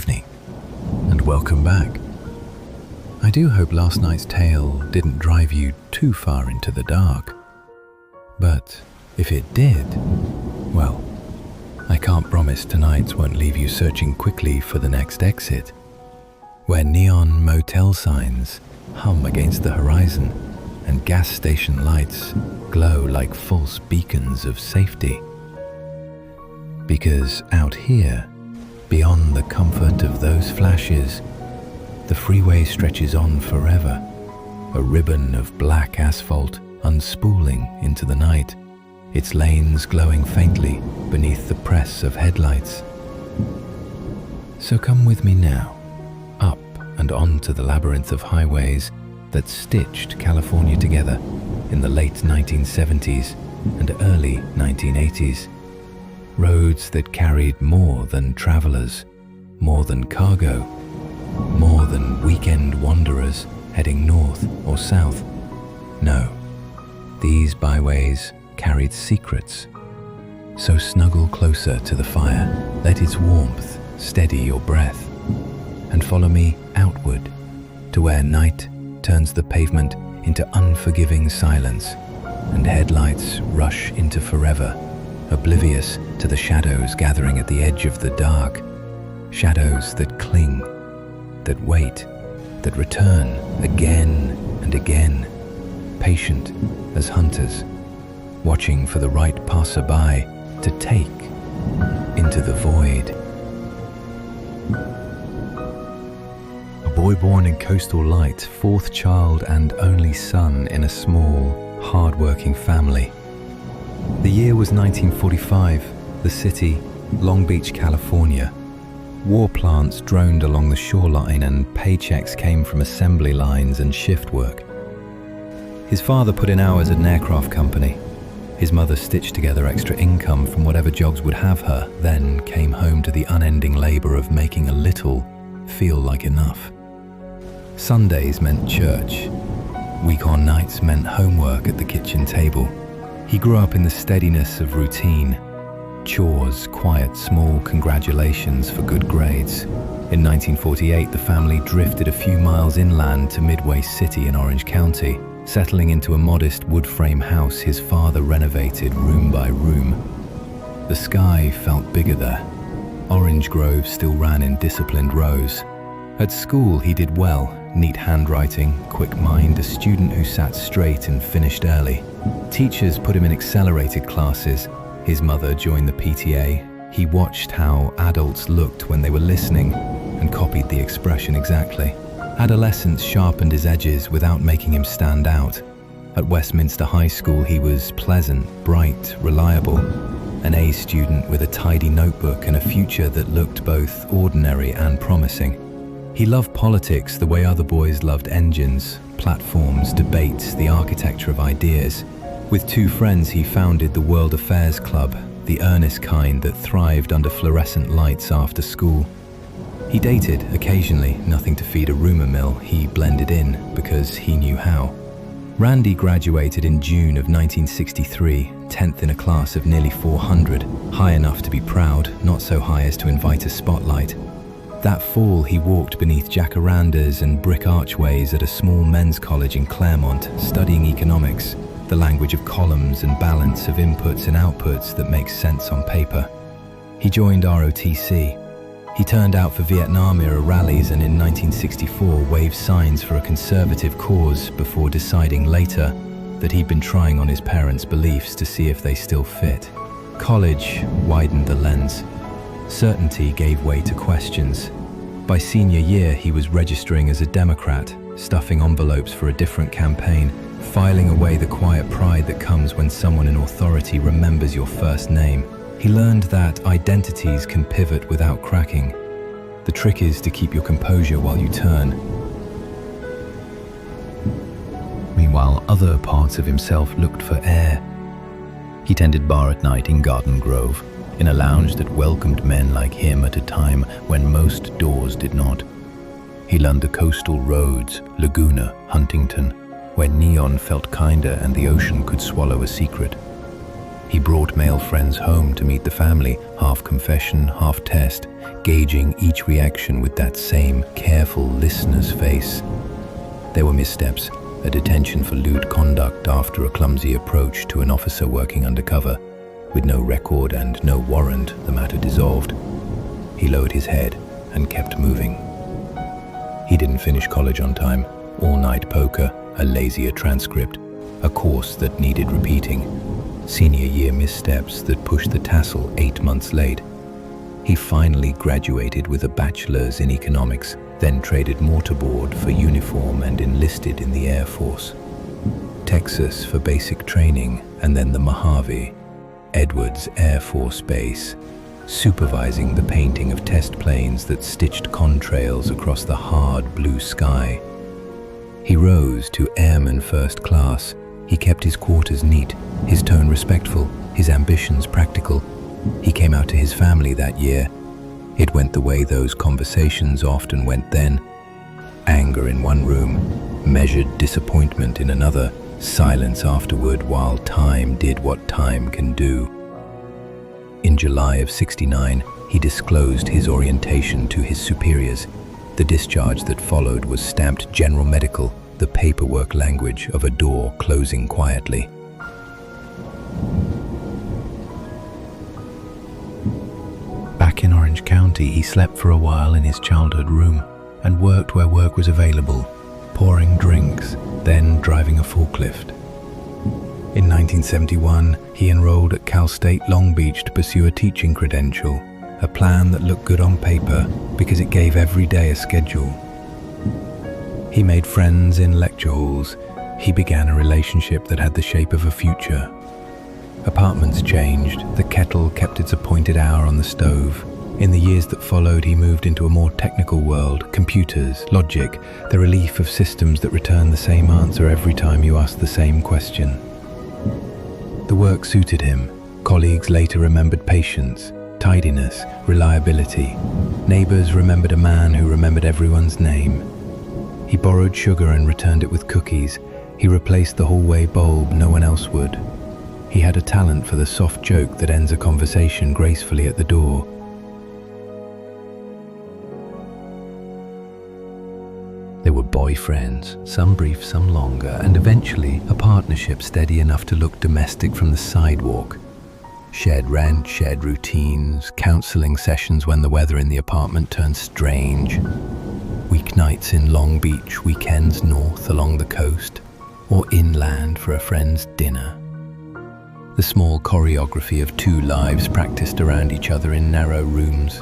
evening, and welcome back. I do hope last night's tale didn't drive you too far into the dark. But if it did, well, I can't promise tonight's won't leave you searching quickly for the next exit, where neon motel signs hum against the horizon and gas station lights glow like false beacons of safety. Because out here, beyond the comfort of those flashes, the freeway stretches on forever, a ribbon of black asphalt unspooling into the night, its lanes glowing faintly beneath the press of headlights. So come with me now, up and onto the labyrinth of highways that stitched California together in the late 1970s and early 1980s. Roads that carried more than travelers, more than cargo, more than weekend wanderers heading north or south. No, these byways carried secrets. So snuggle closer to the fire, let its warmth steady your breath, and follow me outward to where night turns the pavement into unforgiving silence and headlights rush into forever, oblivious to the shadows gathering at the edge of the dark, shadows that cling, that wait, that return again and again, patient as hunters, watching for the right passerby to take into the void. A boy born in coastal light, fourth child and only son in a small, hard-working family. The year was 1945, the city, Long Beach, California. War plants droned along the shoreline and paychecks came from assembly lines and shift work. His father put in hours at an aircraft company. His mother stitched together extra income from whatever jobs would have her, then came home to the unending labor of making a little feel like enough. Sundays meant church. Week-on nights meant homework at the kitchen table. He grew up in the steadiness of routine. Chores, quiet, small congratulations for good grades. In 1948, the family drifted a few miles inland to Midway City in Orange County, settling into a modest wood frame house his father renovated room by room. The sky felt bigger there. Orange groves still ran in disciplined rows. At school, he did well. Neat handwriting, quick mind, a student who sat straight and finished early. Teachers put him in accelerated classes. His mother joined the PTA. He watched how adults looked when they were listening and copied the expression exactly. Adolescence sharpened his edges without making him stand out. At Westminster High School, he was pleasant, bright, reliable, an A student with a tidy notebook and a future that looked both ordinary and promising. He loved politics the way other boys loved engines, platforms, debates, the architecture of ideas. With two friends, he founded the World Affairs Club, the earnest kind that thrived under fluorescent lights after school. He dated occasionally, nothing to feed a rumor mill. He blended in because he knew how. Randy graduated in June of 1963, 10th in a class of nearly 400, high enough to be proud, not so high as to invite a spotlight. That fall, he walked beneath jacarandas and brick archways at a small men's college in Claremont, studying economics, the language of columns and balance of inputs and outputs that makes sense on paper. He joined ROTC. He turned out for Vietnam-era rallies and in 1964 waved signs for a conservative cause before deciding later that he'd been trying on his parents' beliefs to see if they still fit. College widened the lens. Certainty gave way to questions. By senior year, he was registering as a Democrat, stuffing envelopes for a different campaign, filing away the quiet pride that comes when someone in authority remembers your first name. He learned that identities can pivot without cracking. The trick is to keep your composure while you turn. Meanwhile, other parts of himself looked for air. He tended bar at night in Garden Grove, in a lounge that welcomed men like him at a time when most doors did not. He learned the coastal roads, Laguna, Huntington, where neon felt kinder and the ocean could swallow a secret. He brought male friends home to meet the family, half confession, half test, gauging each reaction with that same careful listener's face. There were missteps, a detention for lewd conduct after a clumsy approach to an officer working undercover. With no record and no warrant, the matter dissolved. He lowered his head and kept moving. He didn't finish college on time. All-night poker, a lazier transcript, a course that needed repeating, senior year missteps that pushed the tassel 8 months late. He finally graduated with a bachelor's in economics, then traded mortarboard for uniform and enlisted in the Air Force. Texas for basic training, and then the Mojave, Edwards Air Force Base, supervising the painting of test planes that stitched contrails across the hard blue sky. He rose to airman first class. He kept his quarters neat, his tone respectful, his ambitions practical. He came out to his family that year. It went the way those conversations often went then. Anger in one room, measured disappointment in another, silence afterward while time did what time can do. In July of '69, he disclosed his orientation to his superiors. The discharge that followed was stamped General Medical, the paperwork language of a door closing quietly. Back in Orange County, he slept for a while in his childhood room and worked where work was available, pouring drinks, then driving a forklift. In 1971, he enrolled at Cal State Long Beach to pursue a teaching credential, a plan that looked good on paper because it gave every day a schedule. He made friends in lecture halls. He began a relationship that had the shape of a future. Apartments changed. The kettle kept its appointed hour on the stove. In the years that followed, he moved into a more technical world, computers, logic, the relief of systems that return the same answer every time you ask the same question. The work suited him. Colleagues later remembered patience, tidiness, reliability. Neighbors remembered a man who remembered everyone's name. He borrowed sugar and returned it with cookies. He replaced the hallway bulb, no one else would. He had a talent for the soft joke that ends a conversation gracefully at the door. There were boyfriends, some brief, some longer, and eventually a partnership steady enough to look domestic from the sidewalk. Shared rent, shared routines, counseling sessions when the weather in the apartment turned strange. Weeknights in Long Beach, weekends north along the coast, or inland for a friend's dinner. The small choreography of two lives practiced around each other in narrow rooms.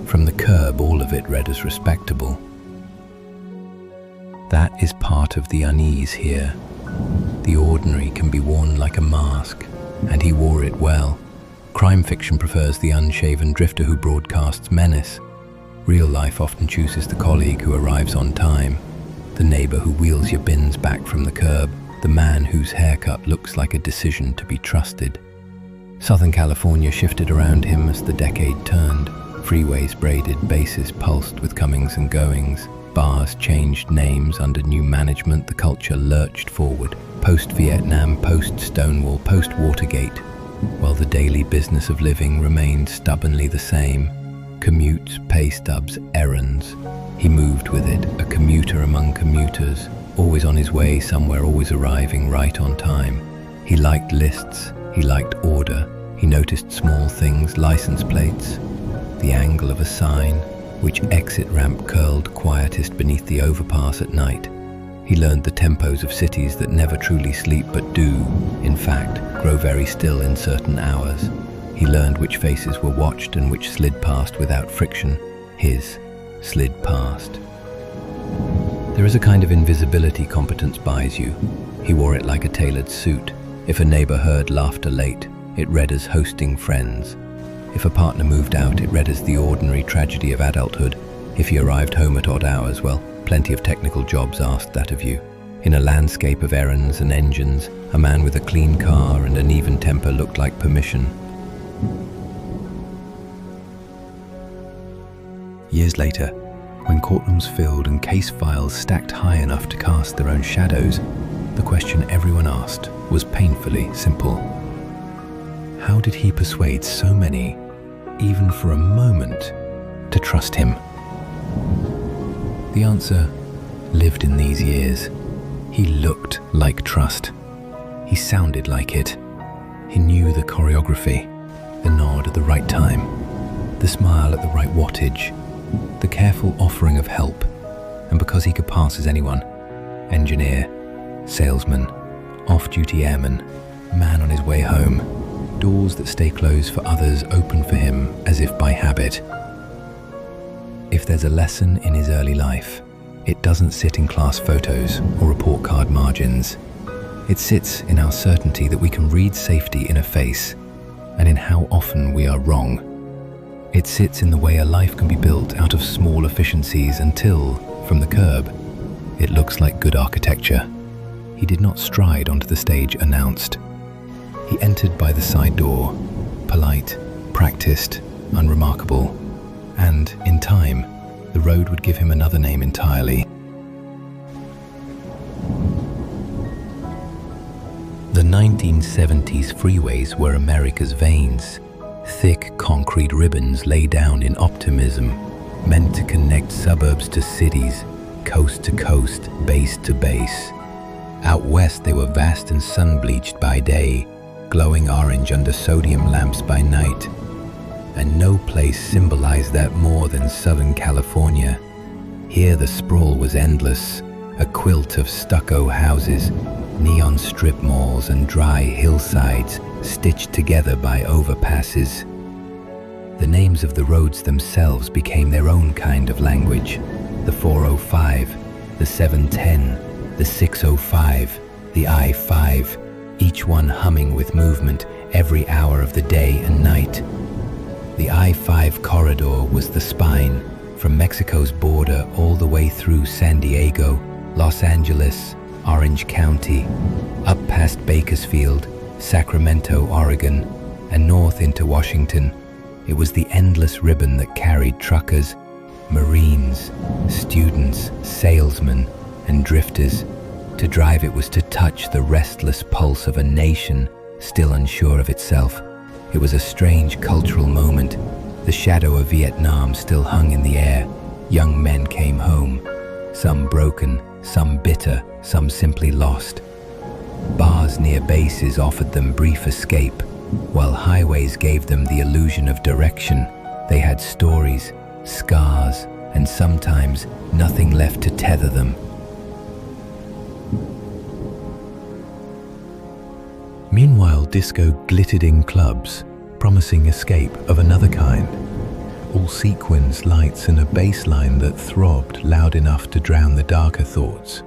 From the curb, all of it read as respectable. That is part of the unease here. The ordinary can be worn like a mask, and he wore it well. Crime fiction prefers the unshaven drifter who broadcasts menace. Real life often chooses the colleague who arrives on time, the neighbor who wheels your bins back from the curb, the man whose haircut looks like a decision to be trusted. Southern California shifted around him as the decade turned. Freeways braided, bases pulsed with comings and goings. Bars changed names under new management. The culture lurched forward, post-Vietnam, post-Stonewall, post-Watergate, while the daily business of living remained stubbornly the same. Commutes, pay stubs, errands. He moved with it, a commuter among commuters, always on his way somewhere, always arriving right on time. He liked lists, he liked order, he noticed small things, license plates, the angle of a sign, which exit ramp curled quietest beneath the overpass at night. He learned the tempos of cities that never truly sleep but do, in fact, grow very still in certain hours. He learned which faces were watched and which slid past without friction. His slid past. There is a kind of invisibility competence buys you. He wore it like a tailored suit. If a neighbor heard laughter late, it read as hosting friends. If a partner moved out, it read as the ordinary tragedy of adulthood. If he arrived home at odd hours, well, plenty of technical jobs asked that of you. In a landscape of errands and engines, a man with a clean car and an even temper looked like permission. Years later, when courtrooms filled and case files stacked high enough to cast their own shadows, the question everyone asked was painfully simple. How did he persuade so many, even for a moment, to trust him? The answer lived in these years. He looked like trust. He sounded like it. He knew the choreography, the nod at the right time, the smile at the right wattage, the careful offering of help. And because he could pass as anyone, engineer, salesman, off-duty airman, man on his way home, doors that stay closed for others open for him as if by habit. If there's a lesson in his early life, it doesn't sit in class photos or report card margins. It sits in our certainty that we can read safety in a face and in how often we are wrong. It sits in the way a life can be built out of small efficiencies until, from the curb, it looks like good architecture. He did not stride onto the stage announced. He entered by the side door, polite, practiced, unremarkable, and, in time, the road would give him another name entirely. The 1970s freeways were America's veins. Thick concrete ribbons lay down in optimism, meant to connect suburbs to cities, coast to coast, base to base. Out west they were vast and sun-bleached by day, glowing orange under sodium lamps by night. And no place symbolized that more than Southern California. Here the sprawl was endless, a quilt of stucco houses, neon strip malls and dry hillsides stitched together by overpasses. The names of the roads themselves became their own kind of language. The 405, the 710, the 605, the I-5, each one humming with movement every hour of the day and night. The I-5 corridor was the spine, from Mexico's border all the way through San Diego, Los Angeles, Orange County, up past Bakersfield, Sacramento, Oregon, and north into Washington. It was the endless ribbon that carried truckers, Marines, students, salesmen, and drifters. To drive it was to touch the restless pulse of a nation still unsure of itself. It was a strange cultural moment. The shadow of Vietnam still hung in the air. Young men came home, some broken, some bitter, some simply lost. Bars near bases offered them brief escape, while highways gave them the illusion of direction. They had stories, scars, and sometimes nothing left to tether them. Meanwhile, disco glittered in clubs, promising escape of another kind. All sequins, lights, and a bass line that throbbed loud enough to drown the darker thoughts.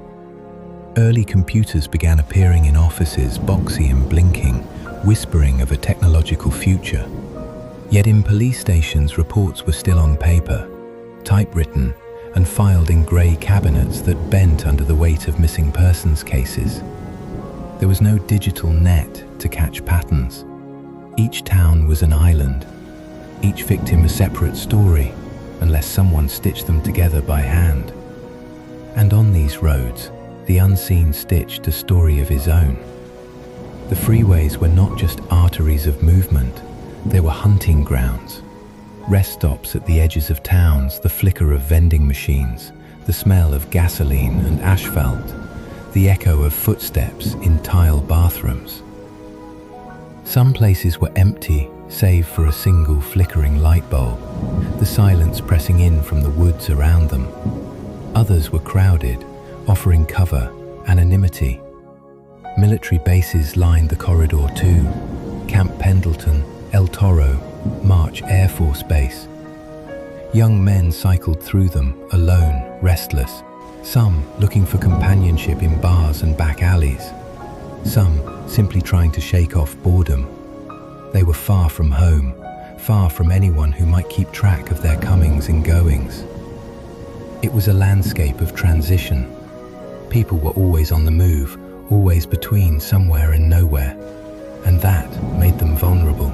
Early computers began appearing in offices, boxy and blinking, whispering of a technological future. Yet in police stations, reports were still on paper, typewritten, and filed in grey cabinets that bent under the weight of missing persons cases. There was no digital net to catch patterns. Each town was an island, each victim a separate story, unless someone stitched them together by hand. And on these roads, the unseen stitched a story of his own. The freeways were not just arteries of movement, they were hunting grounds. Rest stops at the edges of towns, the flicker of vending machines, the smell of gasoline and asphalt, the echo of footsteps in tile bathrooms. Some places were empty, save for a single flickering light bulb, the silence pressing in from the woods around them. Others were crowded, offering cover, anonymity. Military bases lined the corridor too. Camp Pendleton, El Toro, March Air Force Base. Young men cycled through them, alone, restless. Some looking for companionship in bars and back alleys. Some simply trying to shake off boredom. They were far from home, far from anyone who might keep track of their comings and goings. It was a landscape of transition. People were always on the move, always between somewhere and nowhere, and that made them vulnerable.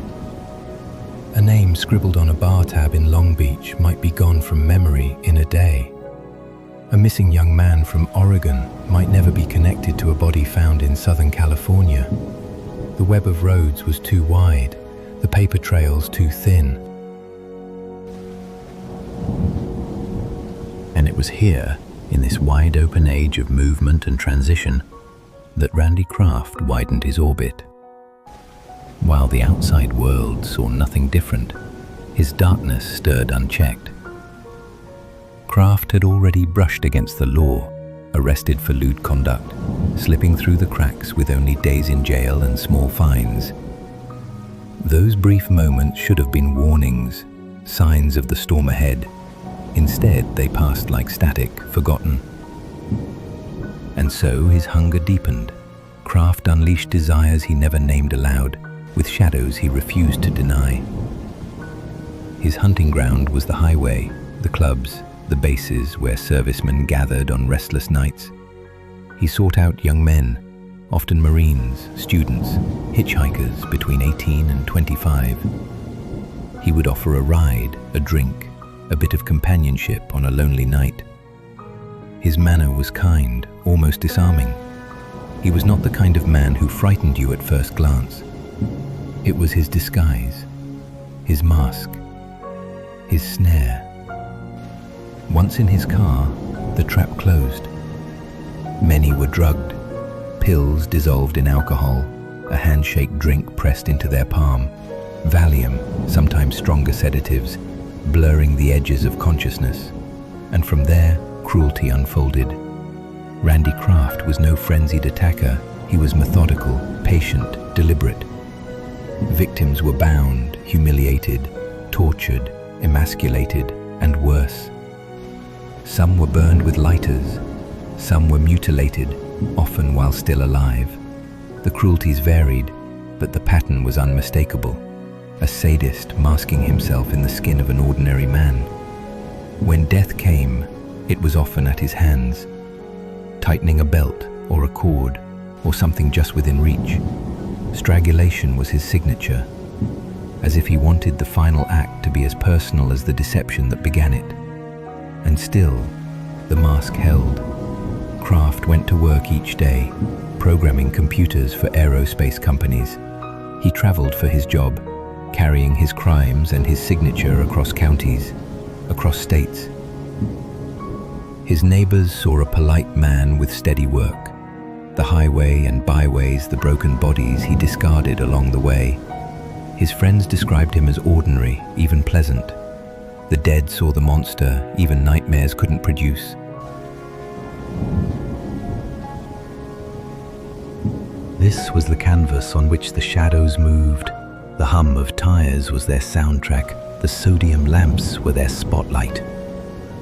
A name scribbled on a bar tab in Long Beach might be gone from memory in a day. A missing young man from Oregon might never be connected to a body found in Southern California. The web of roads was too wide, the paper trails too thin. And it was here, in this wide-open age of movement and transition, that Randy Kraft widened his orbit. While the outside world saw nothing different, his darkness stirred unchecked. Kraft had already brushed against the law, arrested for lewd conduct, slipping through the cracks with only days in jail and small fines. Those brief moments should have been warnings, signs of the storm ahead. Instead, they passed like static, forgotten. And so his hunger deepened. Kraft unleashed desires he never named aloud, with shadows he refused to deny. His hunting ground was the highway, the clubs, the bases where servicemen gathered on restless nights. He sought out young men, often Marines, students, hitchhikers between 18 and 25. He would offer a ride, a drink, a bit of companionship on a lonely night. His manner was kind, almost disarming. He was not the kind of man who frightened you at first glance. It was his disguise, his mask, his snare. Once in his car, the trap closed. Many were drugged, pills dissolved in alcohol, a handshake drink pressed into their palm, Valium, sometimes stronger sedatives, blurring the edges of consciousness. And from there, cruelty unfolded. Randy Kraft was no frenzied attacker. He was methodical, patient, deliberate. Victims were bound, humiliated, tortured, emasculated, and worse. Some were burned with lighters, some were mutilated, often while still alive. The cruelties varied, but the pattern was unmistakable. A sadist masking himself in the skin of an ordinary man. When death came, it was often at his hands, tightening a belt or a cord or something just within reach. Strangulation was his signature, as if he wanted the final act to be as personal as the deception that began it. And still, the mask held. Kraft went to work each day, programming computers for aerospace companies. He traveled for his job, carrying his crimes and his signature across counties, across states. His neighbors saw a polite man with steady work. The highway and byways, the broken bodies he discarded along the way. His friends described him as ordinary, even pleasant. The dead saw the monster even nightmares couldn't produce. This was the canvas on which the shadows moved. The hum of tires was their soundtrack, the sodium lamps were their spotlight.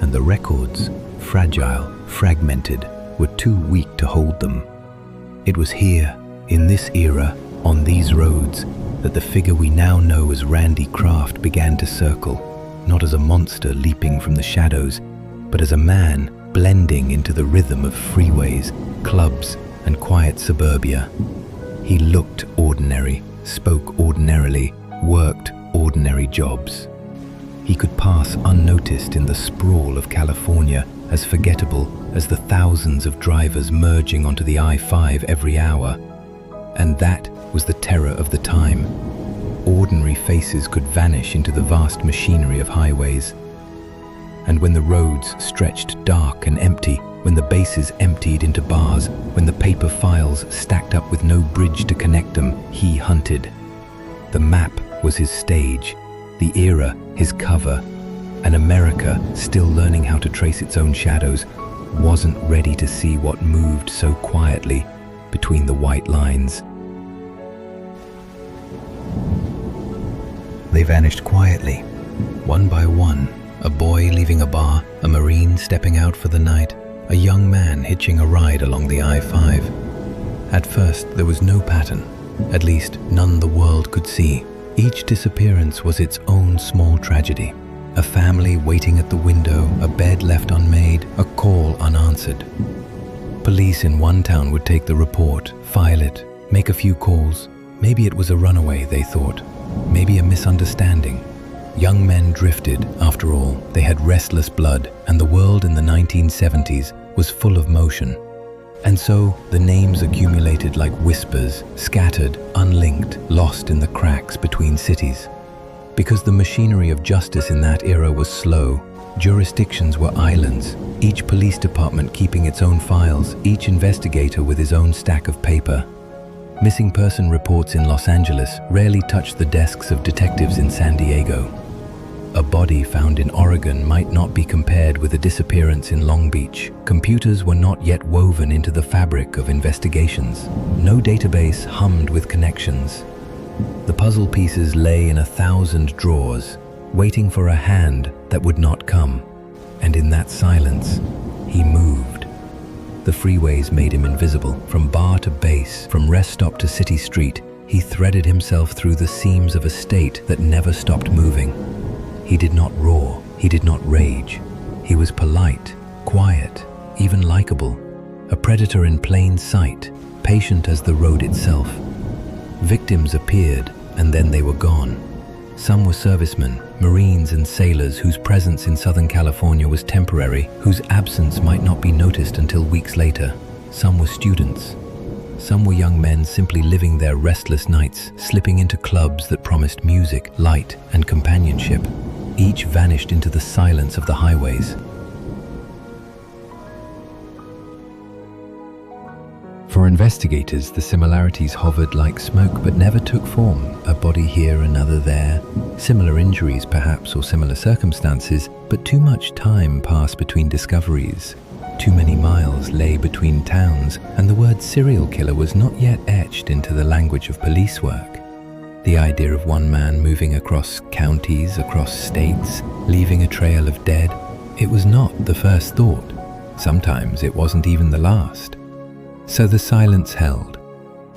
And the records, fragile, fragmented, were too weak to hold them. It was here, in this era, on these roads, that the figure we now know as Randy Kraft began to circle. Not as a monster leaping from the shadows, but as a man blending into the rhythm of freeways, clubs, and quiet suburbia. He looked ordinary, spoke ordinarily, worked ordinary jobs. He could pass unnoticed in the sprawl of California, as forgettable as the thousands of drivers merging onto the I-5 every hour. And that was the terror of the time. Ordinary faces could vanish into the vast machinery of highways. And when the roads stretched dark and empty, when the bases emptied into bars, when the paper files stacked up with no bridge to connect them, he hunted. The map was his stage, the era his cover, and America, still learning how to trace its own shadows, wasn't ready to see what moved so quietly between the white lines. They vanished quietly, one by one, a boy leaving a bar, a Marine stepping out for the night, a young man hitching a ride along the I-5. At first, there was no pattern, at least none the world could see. Each disappearance was its own small tragedy. A family waiting at the window, a bed left unmade, a call unanswered. Police in one town would take the report, file it, make a few calls. Maybe it was a runaway, they thought. Maybe a misunderstanding. Young men drifted, after all. They had restless blood, and the world in the 1970s was full of motion. And so the names accumulated like whispers, scattered, unlinked, lost in the cracks between cities. Because the machinery of justice in that era was slow, jurisdictions were islands, each police department keeping its own files, each investigator with his own stack of paper. Missing person reports in Los Angeles rarely touched the desks of detectives in San Diego. A body found in Oregon might not be compared with a disappearance in Long Beach. Computers were not yet woven into the fabric of investigations. No database hummed with connections. The puzzle pieces lay in 1,000 drawers, waiting for a hand that would not come. And in that silence, he moved. The freeways made him invisible. From bar to base, from rest stop to city street, he threaded himself through the seams of a state that never stopped moving. He did not roar, he did not rage. He was polite, quiet, even likable. A predator in plain sight, patient as the road itself. Victims appeared, and then they were gone. Some were servicemen, Marines and sailors whose presence in Southern California was temporary, whose absence might not be noticed until weeks later. Some were students. Some were young men simply living their restless nights, slipping into clubs that promised music, light, and companionship. Each vanished into the silence of the highways. For investigators, the similarities hovered like smoke but never took form. A body here, another there. Similar injuries perhaps, or similar circumstances, but too much time passed between discoveries. Too many miles lay between towns, and the word serial killer was not yet etched into the language of police work. The idea of one man moving across counties, across states, leaving a trail of dead, it was not the first thought. Sometimes it wasn't even the last. So the silence held,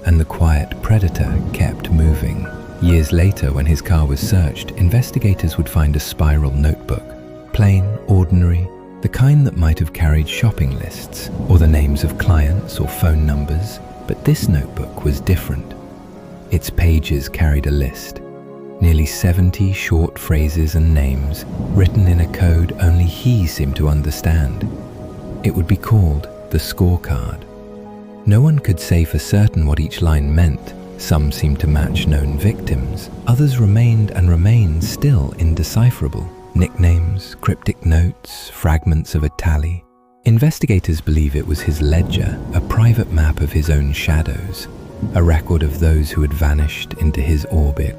and the quiet predator kept moving. Years later, when his car was searched, investigators would find a spiral notebook. Plain, ordinary, the kind that might have carried shopping lists, or the names of clients or phone numbers. But this notebook was different. Its pages carried a list. Nearly 70 short phrases and names, written in a code only he seemed to understand. It would be called the Scorecard. No one could say for certain what each line meant. Some seemed to match known victims. Others remained and remain still indecipherable. Nicknames, cryptic notes, fragments of a tally. Investigators believe it was his ledger, a private map of his own shadows, a record of those who had vanished into his orbit.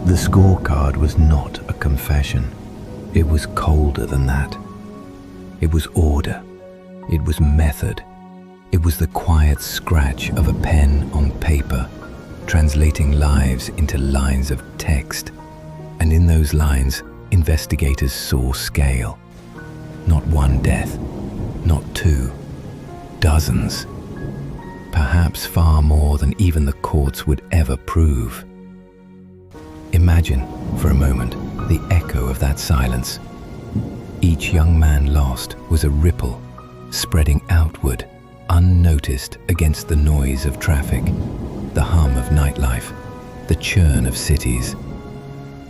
The scorecard was not a confession. It was colder than that. It was order. It was method. It was the quiet scratch of a pen on paper, translating lives into lines of text. And in those lines, investigators saw scale. Not one death, not two, dozens. Perhaps far more than even the courts would ever prove. Imagine, for a moment, the echo of that silence. Each young man lost was a ripple, spreading outward, unnoticed against the noise of traffic, the hum of nightlife, the churn of cities.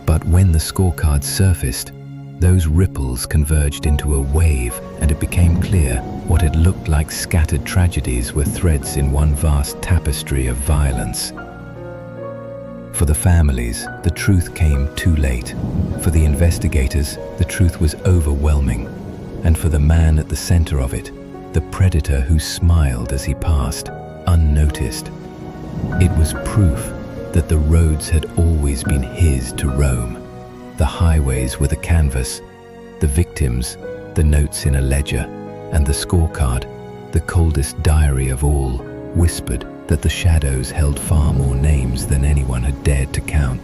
But when the scorecard surfaced, those ripples converged into a wave, and it became clear what had looked like scattered tragedies were threads in one vast tapestry of violence. For the families, the truth came too late. For the investigators, the truth was overwhelming. And for the man at the center of it, the predator who smiled as he passed, unnoticed. It was proof that the roads had always been his to roam. The highways were the canvas, the victims, the notes in a ledger, and the scorecard, the coldest diary of all, whispered that the shadows held far more names than anyone had dared to count.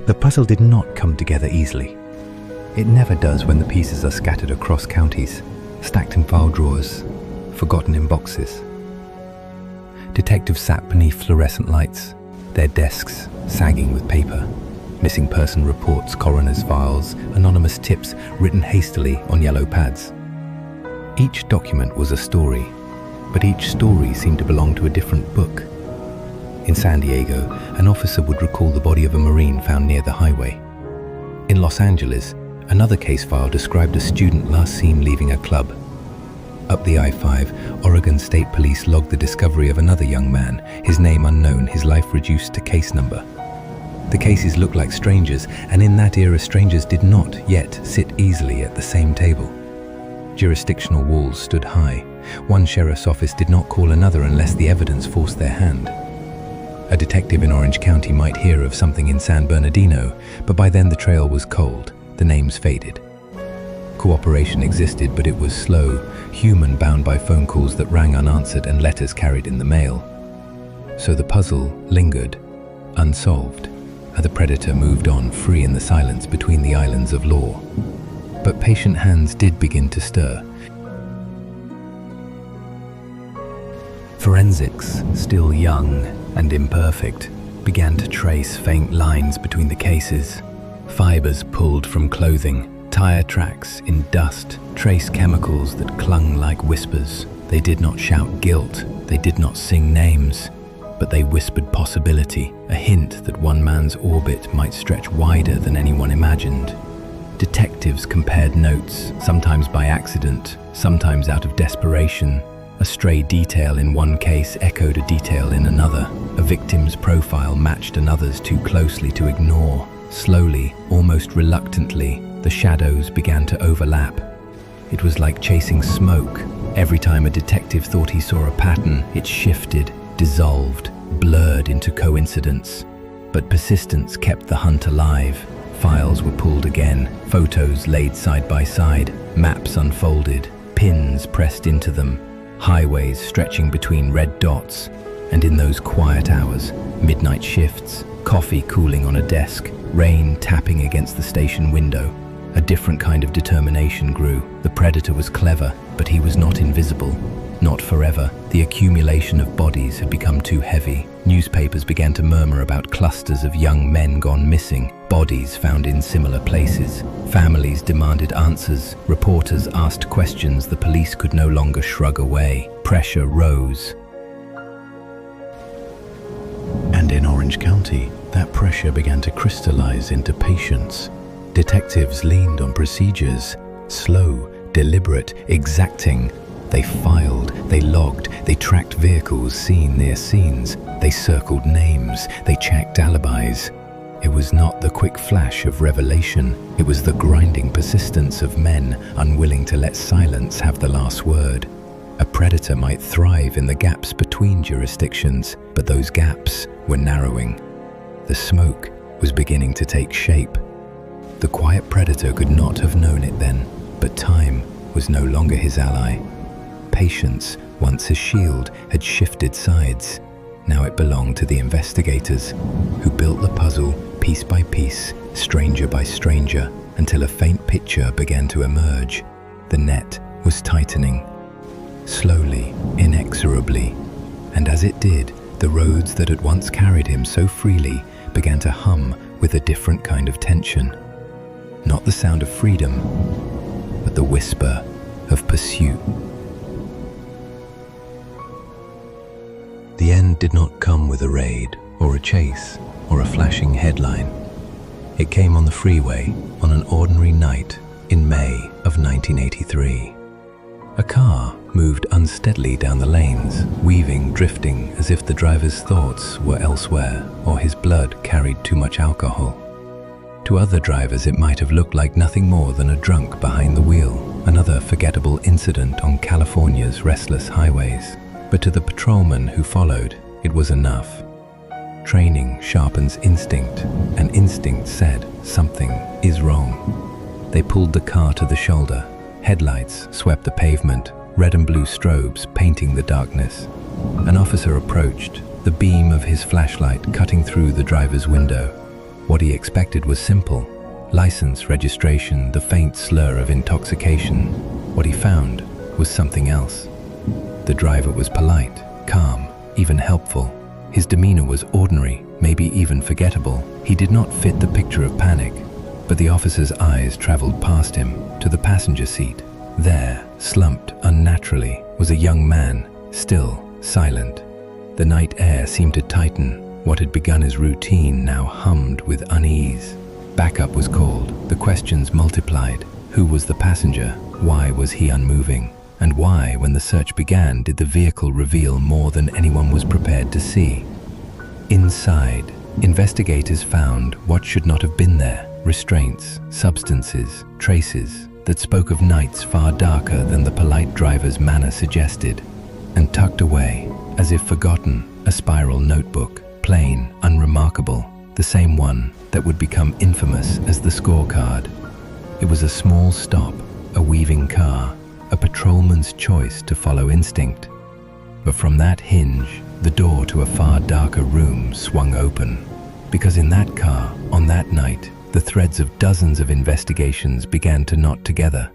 The puzzle did not come together easily. It never does when the pieces are scattered across counties, stacked in file drawers, forgotten in boxes. Detectives sat beneath fluorescent lights, their desks sagging with paper. Missing person reports, coroner's files, anonymous tips written hastily on yellow pads. Each document was a story, but each story seemed to belong to a different book. In San Diego, an officer would recall the body of a Marine found near the highway. In Los Angeles, another case file described a student last seen leaving a club. Up the I-5, Oregon State Police logged the discovery of another young man, his name unknown, his life reduced to case number. The cases looked like strangers, and in that era strangers did not yet sit easily at the same table. Jurisdictional walls stood high. One sheriff's office did not call another unless the evidence forced their hand. A detective in Orange County might hear of something in San Bernardino, but by then the trail was cold, the names faded. Cooperation existed, but it was slow, human, bound by phone calls that rang unanswered and letters carried in the mail. So the puzzle lingered, unsolved, and the predator moved on free in the silence between the islands of law. But patient hands did begin to stir. Forensics, still young and imperfect, began to trace faint lines between the cases. Fibers pulled from clothing, tire tracks in dust, trace chemicals that clung like whispers. They did not shout guilt, they did not sing names, but they whispered possibility, a hint that one man's orbit might stretch wider than anyone imagined. Detectives compared notes, sometimes by accident, sometimes out of desperation. A stray detail in one case echoed a detail in another. A victim's profile matched another's too closely to ignore. Slowly, almost reluctantly, the shadows began to overlap. It was like chasing smoke. Every time a detective thought he saw a pattern, it shifted, dissolved, blurred into coincidence. But persistence kept the hunt alive. Files were pulled again, photos laid side by side, maps unfolded, pins pressed into them, highways stretching between red dots. And in those quiet hours, midnight shifts, coffee cooling on a desk, rain tapping against the station window, a different kind of determination grew. The predator was clever, but he was not invisible. Not forever. The accumulation of bodies had become too heavy. Newspapers began to murmur about clusters of young men gone missing, bodies found in similar places. Families demanded answers. Reporters asked questions the police could no longer shrug away. Pressure rose. And in Orange County, that pressure began to crystallize into patience. Detectives leaned on procedures, slow, deliberate, exacting. They filed, they logged, they tracked vehicles seen near scenes, they circled names, they checked alibis. It was not the quick flash of revelation, it was the grinding persistence of men unwilling to let silence have the last word. A predator might thrive in the gaps between jurisdictions, but those gaps were narrowing. The smoke was beginning to take shape. The quiet predator could not have known it then, but time was no longer his ally. Patience, once his shield, had shifted sides. Now it belonged to the investigators, who built the puzzle piece by piece, stranger by stranger, until a faint picture began to emerge. The net was tightening. Slowly, inexorably, and as it did, the roads that had once carried him so freely began to hum with a different kind of tension. Not the sound of freedom, but the whisper of pursuit. The end did not come with a raid, or a chase, or a flashing headline. It came on the freeway on an ordinary night in May of 1983. A car moved unsteadily down the lanes, weaving, drifting, as if the driver's thoughts were elsewhere, or his blood carried too much alcohol. To other drivers it might have looked like nothing more than a drunk behind the wheel, another forgettable incident on California's restless highways. But to the patrolman who followed, it was enough. Training sharpens instinct, and instinct said something is wrong. They pulled the car to the shoulder. Headlights swept the pavement, red and blue strobes painting the darkness. An officer approached, the beam of his flashlight cutting through the driver's window. What he expected was simple. License, registration, the faint slur of intoxication. What he found was something else. The driver was polite, calm, even helpful. His demeanor was ordinary, maybe even forgettable. He did not fit the picture of panic, but the officer's eyes traveled past him to the passenger seat. There, slumped unnaturally, was a young man, still, silent. The night air seemed to tighten. What had begun as routine now hummed with unease. Backup was called. The questions multiplied. Who was the passenger? Why was he unmoving? And why, when the search began, did the vehicle reveal more than anyone was prepared to see? Inside, investigators found what should not have been there: restraints, substances, traces that spoke of nights far darker than the polite driver's manner suggested. And tucked away, as if forgotten, a spiral notebook, plain, unremarkable, the same one that would become infamous as the scorecard. It was a small stop, a weaving car, a patrolman's choice to follow instinct. But from that hinge, the door to a far darker room swung open. Because in that car, on that night, the threads of dozens of investigations began to knot together.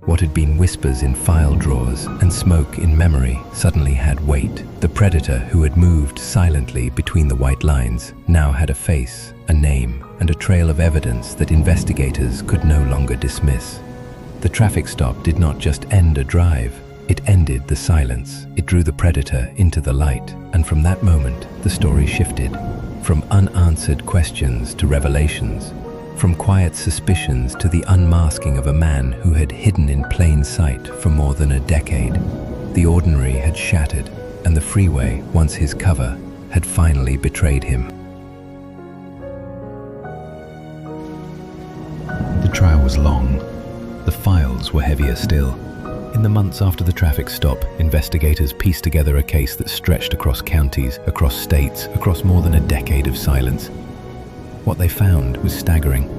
What had been whispers in file drawers and smoke in memory suddenly had weight. The predator who had moved silently between the white lines now had a face, a name, and a trail of evidence that investigators could no longer dismiss. The traffic stop did not just end a drive, it ended the silence. It drew the predator into the light, and from that moment, the story shifted. From unanswered questions to revelations, from quiet suspicions to the unmasking of a man who had hidden in plain sight for more than a decade. The ordinary had shattered, and the freeway, once his cover, had finally betrayed him. The trial was long. The files were heavier still. In the months after the traffic stop, investigators pieced together a case that stretched across counties, across states, across more than a decade of silence. What they found was staggering.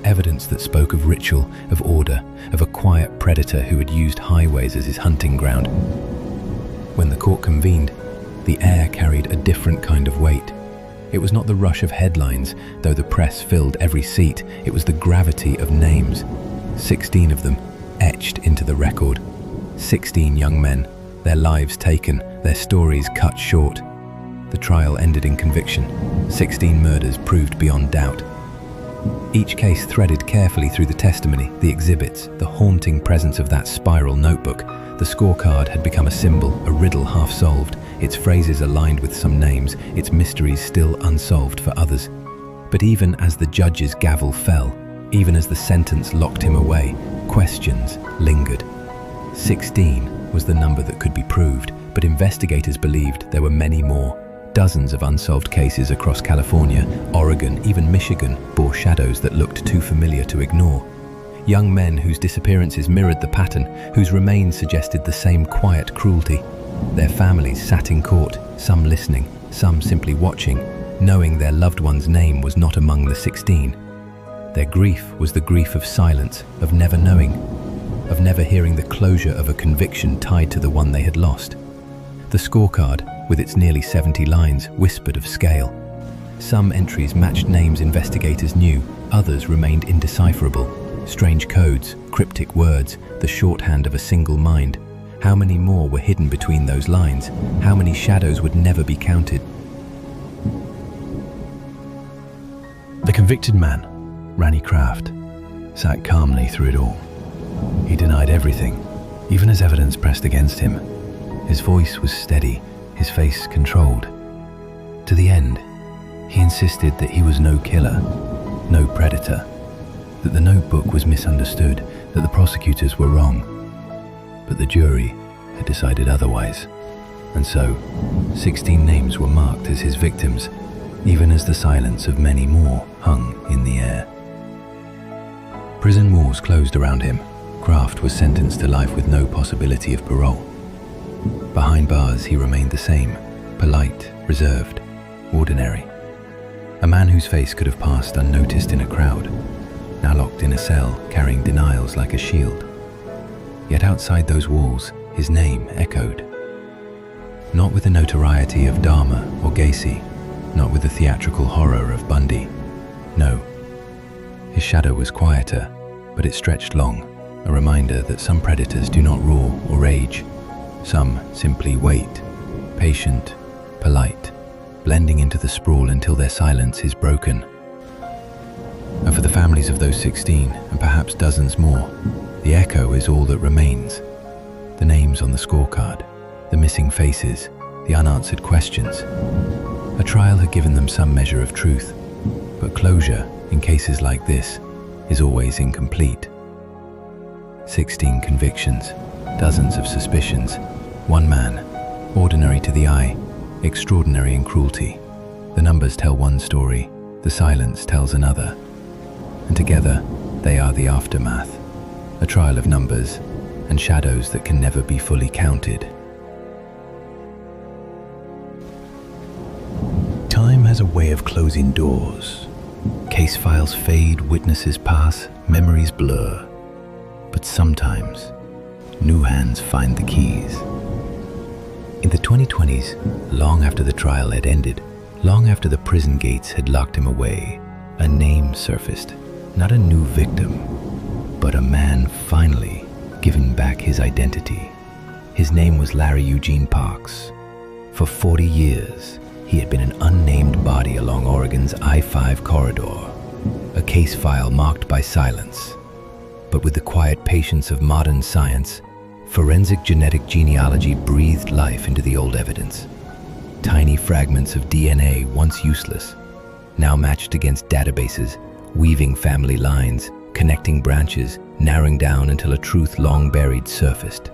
Evidence that spoke of ritual, of order, of a quiet predator who had used highways as his hunting ground. When the court convened, the air carried a different kind of weight. It was not the rush of headlines, though the press filled every seat. It was the gravity of names. 16 of them, etched into the record. 16 young men, their lives taken, their stories cut short. The trial ended in conviction. 16 murders proved beyond doubt. Each case threaded carefully through the testimony, the exhibits, the haunting presence of that spiral notebook. The scorecard had become a symbol, a riddle half solved, its phrases aligned with some names, its mysteries still unsolved for others. But even as the judge's gavel fell, even as the sentence locked him away, questions lingered. 16 was the number that could be proved, but investigators believed there were many more. Dozens of unsolved cases across California, Oregon, even Michigan bore shadows that looked too familiar to ignore. Young men whose disappearances mirrored the pattern, whose remains suggested the same quiet cruelty. Their families sat in court, some listening, some simply watching, knowing their loved one's name was not among the 16. Their grief was the grief of silence, of never knowing, of never hearing the closure of a conviction tied to the one they had lost. The scorecard, with its nearly 70 lines, whispered of scale. Some entries matched names investigators knew, others remained indecipherable. Strange codes, cryptic words, the shorthand of a single mind. How many more were hidden between those lines? How many shadows would never be counted? The convicted man, Randy Kraft, sat calmly through it all. He denied everything, even as evidence pressed against him. His voice was steady, his face controlled. To the end, he insisted that he was no killer, no predator, that the notebook was misunderstood, that the prosecutors were wrong. But the jury had decided otherwise, and so 16 names were marked as his victims, even as the silence of many more hung in the air. Prison walls closed around him. Kraft was sentenced to life with no possibility of parole. Behind bars, he remained the same, polite, reserved, ordinary. A man whose face could have passed unnoticed in a crowd, now locked in a cell, carrying denials like a shield. Yet outside those walls, his name echoed. Not with the notoriety of Dahmer or Gacy, not with the theatrical horror of Bundy. No. His shadow was quieter, but it stretched long, a reminder that some predators do not roar or rage. Some simply wait, patient, polite, blending into the sprawl until their silence is broken. And for the families of those 16, and perhaps dozens more, the echo is all that remains. The names on the scorecard, the missing faces, the unanswered questions. A trial had given them some measure of truth, but closure in cases like this is always incomplete. 16 convictions, dozens of suspicions, one man, ordinary to the eye, extraordinary in cruelty. The numbers tell one story, the silence tells another, and together they are the aftermath, a trial of numbers and shadows that can never be fully counted. Time has a way of closing doors. Case files fade, witnesses pass, memories blur. But sometimes, new hands find the keys. In the 2020s, long after the trial had ended, long after the prison gates had locked him away, a name surfaced. Not a new victim, but a man finally giving back his identity. His name was Larry Eugene Parks. For 40 years, he had been an unnamed body along Oregon's I-5 corridor, a case file marked by silence. But with the quiet patience of modern science, forensic genetic genealogy breathed life into the old evidence. Tiny fragments of DNA, once useless, now matched against databases, weaving family lines, connecting branches, narrowing down until a truth long buried surfaced.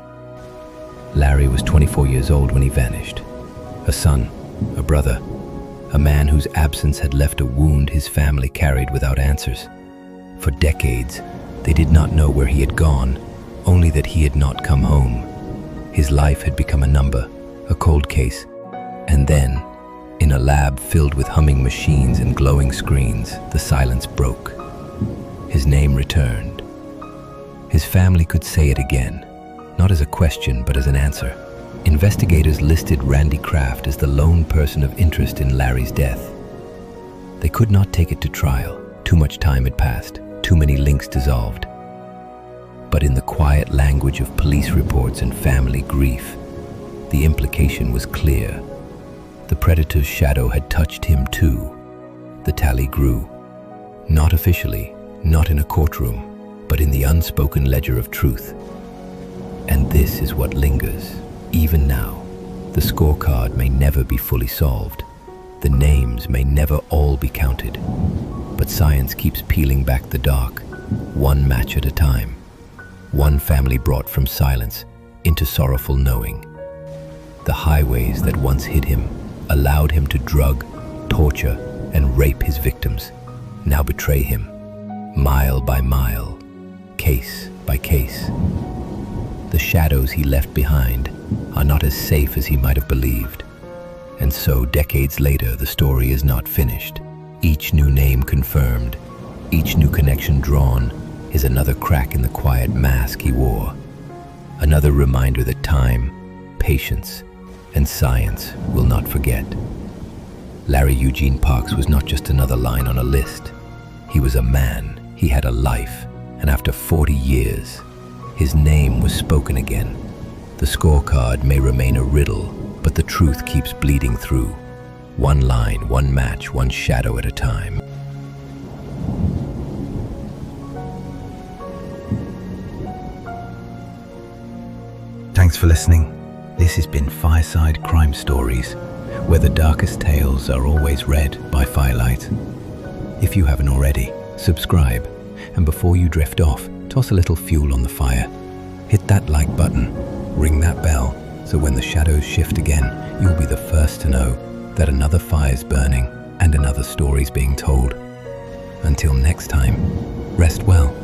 Larry was 24 years old when he vanished. A son, a brother, a man whose absence had left a wound his family carried without answers. For decades, they did not know where he had gone, only that he had not come home. His life had become a number, a cold case, and then, in a lab filled with humming machines and glowing screens, the silence broke. His name returned. His family could say it again, not as a question but as an answer. Investigators listed Randy Kraft as the lone person of interest in Larry's death. They could not take it to trial. Too much time had passed, too many links dissolved. But in the quiet language of police reports and family grief, the implication was clear. The predator's shadow had touched him too. The tally grew. Not officially, not in a courtroom, but in the unspoken ledger of truth. And this is what lingers. Even now, the scorecard may never be fully solved. The names may never all be counted. But science keeps peeling back the dark, one match at a time. One family brought from silence into sorrowful knowing. The highways that once hid him, allowed him to drug, torture, and rape his victims, now betray him, mile by mile, case by case. The shadows he left behind are not as safe as he might have believed. And so, decades later, the story is not finished. Each new name confirmed, each new connection drawn, is another crack in the quiet mask he wore. Another reminder that time, patience, and science will not forget. Larry Eugene Parks was not just another line on a list. He was a man, he had a life, and after 40 years, his name was spoken again. The scorecard may remain a riddle, but the truth keeps bleeding through. One line, one match, one shadow at a time. Thanks for listening. This has been Fireside Crime Stories, where the darkest tales are always read by Firelight. If you haven't already, subscribe, and before you drift off, toss a little fuel on the fire. Hit that like button, ring that bell, so when the shadows shift again, you'll be the first to know that another fire's burning and another story's being told. Until next time, rest well.